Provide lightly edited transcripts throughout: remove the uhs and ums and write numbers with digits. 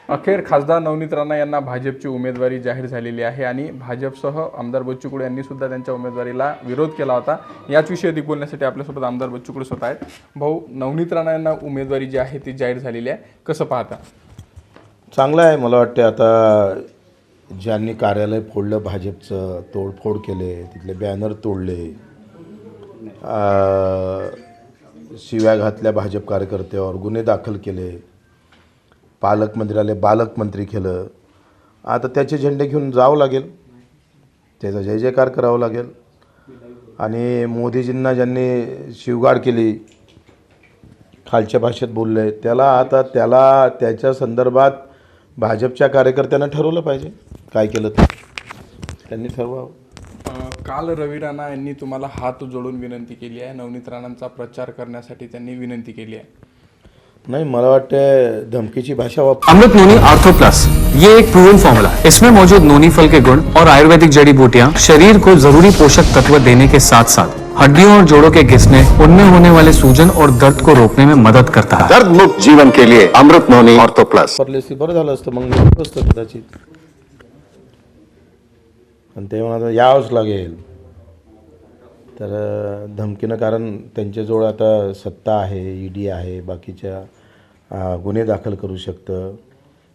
अखेर खासदार नवनीत राणा यांना भाजपची उमेदवारी जाहीर झालेली आहे आणि भाजपसह आमदार बच्चू कडू यांनी सुद्धा त्यांच्या उमेदवारीला विरोध केला होता। याच विषयी अधिक बोलण्यासाठी आपल्यासोबत आमदार बच्चू कडू स्वतः आहेत। भाऊ, नवनीत राणा यांना उमेदवारी जी आहे ती जाहीर झालेली आहे, कसं पाहता? चांगलं आहे। मला वाटते आता ज्यांनी कार्यालय फोडलं, भाजपचं तोडफोड केले, तिथले बॅनर तोडले, शिव्या घातल्या भाजप कार्यकर्त्यावर, गुन्हे दाखल केले, पालकमंत्र्याला बालकमंत्री केलं, आता त्याचे झेंडे घेऊन जावं लागेल, त्याचा जय जयकार करावं लागेल। आणि मोदीजींना ज्यांनी शिवगाड केली, खालच्या भाषेत बोलले, त्याच्या संदर्भात भाजपच्या कार्यकर्त्यांना ठरवलं पाहिजे काय केलं तर त्यांनी ठरवावं। काल रवी राणा यांनी तुम्हाला हात जोडून विनंती केली आहे, नवनीत राणांचा प्रचार करण्यासाठी त्यांनी विनंती केली आहे। नहीं, मला वाटतं धमकीची भाषा अमृत नोनी आर्थो प्लस, ये एक प्रूवन फॉर्मूला है। इसमें मौजूद नोनी फल के गुण और आयुर्वेदिक जड़ी बूटियां शरीर को जरूरी पोषक तत्व देने के साथ साथ हड्डियों और जोड़ों के घिसने, उनमें होने वाले सूजन और दर्द को रोकने में मदद करता है। दर्द मुक्त जीवन के लिए अमृत नोनी आर्थो प्लस परलेसी बरं झालं असतं, मग मी असतं कदाचित, पण ते म्हणा यावंच लागेल तर धमकीनं, कारण त्यांच्याजवळ आता सत्ता आहे, ईडी आहे, बाकीच्या गुन्हे दाखल करू शकतं,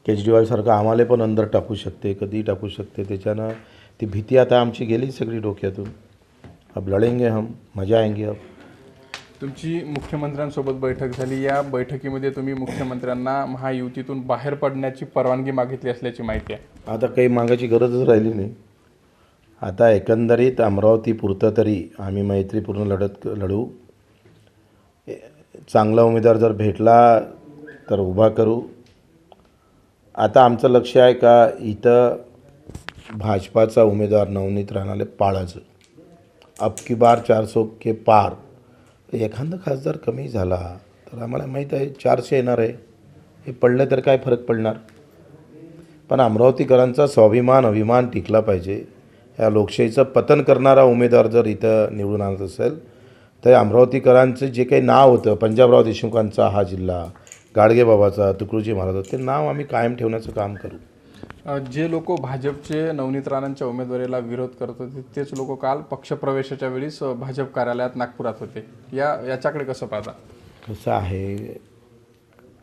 केजरीवालसारखं आम्हाला पण अंदर टाकू शकते, कधी टाकू शकते, त्याच्यानं ती भीती आता आमची गेली सगळी डोक्यातून। अब लढेंगे हम, मजा आएंगे। अब तुमची मुख्यमंत्र्यांसोबत बैठक झाली, या बैठकीमध्ये तुम्ही मुख्यमंत्र्यांना महायुतीतून बाहेर पडण्याची परवानगी मागितली असल्याची माहिती आहे। आता काही मागायची गरजच राहिली नाही। आता एकंदरीत अमरावतीपुरतं तरी आम्ही मैत्रीपूर्ण लढू। चांगला उमेदवार जर भेटला तर उभा करू। आता आमचं लक्ष आहे का इथं भाजपाचा उमेदवार नवनीत राणाला पाळायचं। अब की बार 400 के पार, एखादा खासदार कमी झाला तर आम्हाला माहीत आहे 400 येणार आहे, हे पडलं तर काय फरक पडणार, पण अमरावतीकरांचा स्वाभिमान अभिमान टिकला पाहिजे। या लोकशाहीचं पतन करणारा उमेदवार जर इथं निवडून आणत असेल तर अमरावतीकरांचं जे काही नाव होतं, पंजाबराव देशमुखांचा हा जिल्हा, गाडगेबाबाचा, तुकडोजी महाराज, ते नाव आम्ही कायम ठेवण्याचं काम करू। जे लोक भाजपचे नवनीत राणांच्या उमेदवारीला विरोध करत होते तेच लोक काल पक्षप्रवेशाच्या वेळीस भाजप कार्यालयात नागपुरात होते, याच्याकडे कसं पाहता? कसं आहे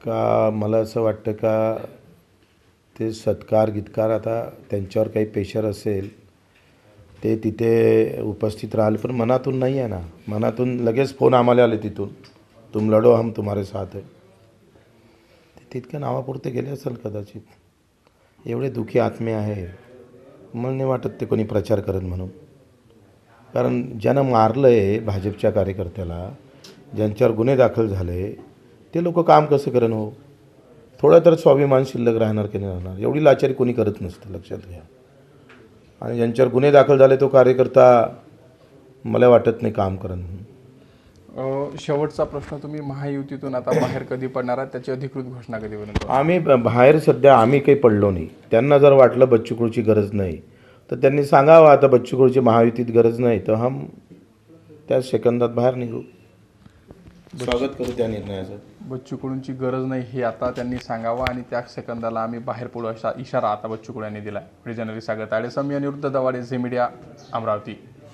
का, मला असं वाटतं का ते सत्कार गितकार आता त्यांच्यावर काही प्रेशर असेल, ते तिथे उपस्थित राहिले, पण मनातून नाही आहे ना। मनातून लगेच फोन आम्हाला आले तिथून, तुम लढो हम तुम्हारे साथ है, ते तितक्या नावापुरते गेले असेल कदाचित। एवढे दुखी आत्मे आहे, मला नाही वाटत ते कोणी प्रचार करेन म्हणून, कारण ज्यानं मारलं आहे भाजपच्या कार्यकर्त्याला, ज्यांच्यावर गुन्हे दाखल झाले, ते लोक काम कसं करेन हो? थोडं तर स्वाभिमान शिल्लक राहणार की नाही राहणार? एवढी लाचारी कोणी करत नसतं, लक्षात घ्या। आणि ज्यांच्यावर गुन्हे दाखल झाले तो कार्यकर्ता मला वाटत नाही काम करेन। शेवटचा प्रश्न, तुम्ही महायुतीतून आता बाहेर कधी पडणार आहात, त्याची अधिकृत घोषणा कधी होईल? आम्ही बाहेर सध्या आम्ही काही पडलो नाही। त्यांना जर वाटलं बच्चू कडूची गरज नाही तर त्यांनी सांगावं आता बच्चू कडूची महायुतीत गरज नाही, तर हम त्या सेकंदात बाहेर निघू। स्वागत करू त्या निर्णयाचं। बच्चू कडूंची गरज नाही हे आता त्यांनी सांगावं आणि त्या सेकंदाला आम्ही बाहेर पडू असा इशारा आता बच्चू कडू यांनी दिला आहे। जर्नलिस्ट सागर ताडे, समी अनिरुद्ध दवाडे, झी मीडिया, अमरावती।